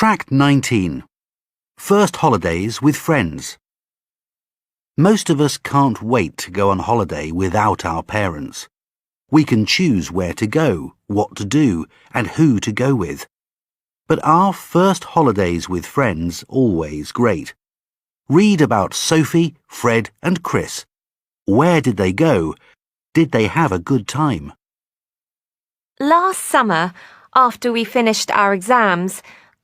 Track 19. First holidays with friends. Most of us can't wait to go on holiday without our parents. We can choose where to go, what to do, and who to go with. But are first holidays with friends always great? Read about Sophie, Fred, and Chris. Where did they go? Did they have a good time? Last summer, after we finished our exams,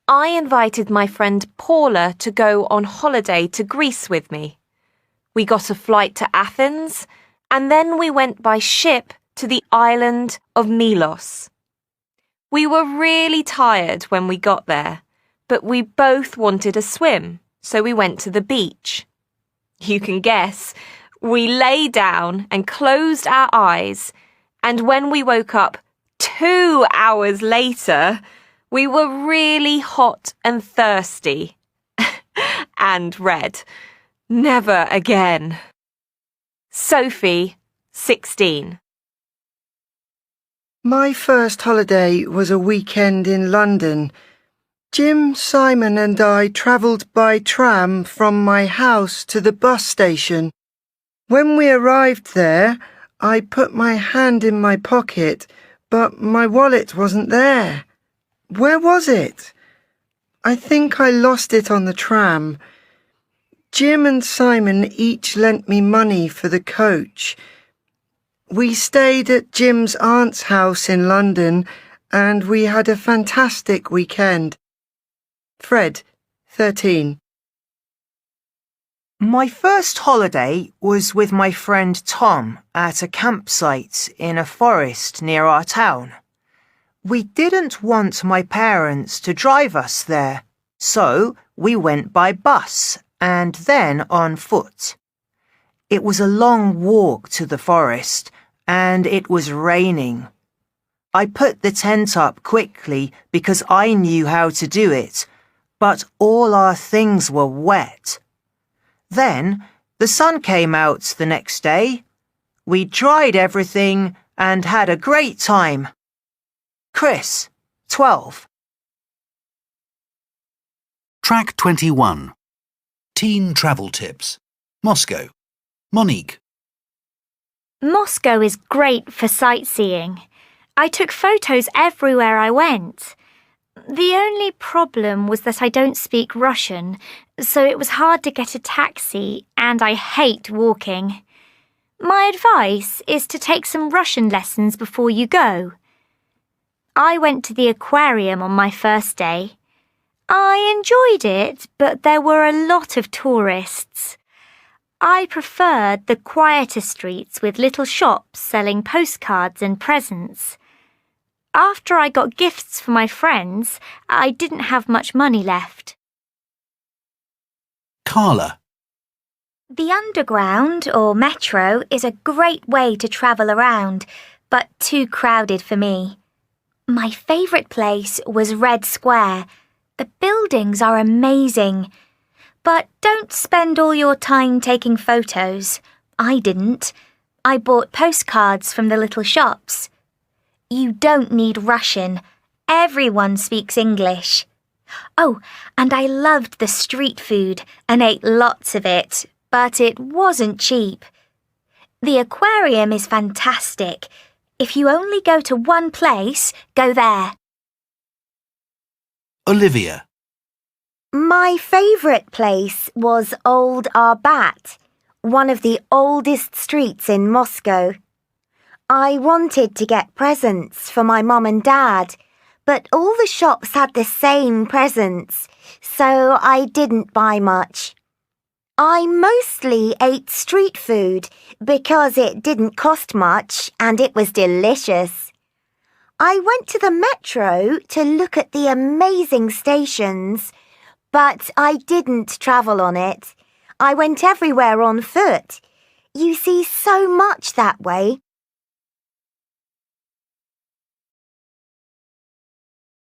I invited my friend Paula to go on holiday to Greece with me. We got a flight to Athens, and then we went by ship to the island of Milos. We were really tired when we got there, but we both wanted a swim, so we went to the beach. You can guess, we lay down and closed our eyes, and when we woke up 2 hours later, we were really hot and thirsty. And red. Never again. Sophie, 16. My first holiday was a weekend in London. Jim, Simon and I travelled by tram from my house to the bus station. When we arrived there, I put my hand in my pocket, but my wallet wasn't there. Where was it? I think I lost it on the tram. Jim and Simon each lent me money for the coach. We stayed at Jim's aunt's house in London and we had a fantastic weekend. Fred, 13. My first holiday was with my friend Tom at a campsite in a forest near our town. We didn't want my parents to drive us there, so we went by bus and then on foot. It was a long walk to the forest and it was raining. I put the tent up quickly because I knew how to do it, but all our things were wet. Then the sun came out the next day. We dried everything and had a great time. Chris, 12. Track 21. Teen travel tips. Moscow. Monique. Moscow is great for sightseeing. I took photos everywhere I went. The only problem was that I don't speak Russian, so it was hard to get a taxi and I hate walking. My advice is to take some Russian lessons before you go. I went to the aquarium on my first day. I enjoyed it, but there were a lot of tourists. I preferred the quieter streets with little shops selling postcards and presents. After I got gifts for my friends, I didn't have much money left. Carla. The Underground, or metro, is a great way to travel around, but too crowded for me. My favourite place was Red Square. The buildings are amazing. But don't spend all your time taking photos. I didn't. I bought postcards from the little shops. You don't need Russian. Everyone speaks English. Oh, and I loved the street food and ate lots of it, but it wasn't cheap. The aquarium is fantastic. If you only go to one place, go there. Olivia. My favourite place was Old Arbat, one of the oldest streets in Moscow. I wanted to get presents for my mum and dad, but all the shops had the same presents, so I didn't buy much. I mostly ate street food because it didn't cost much and it was delicious. I went to the metro to look at the amazing stations, but I didn't travel on it. I went everywhere on foot. You see so much that way.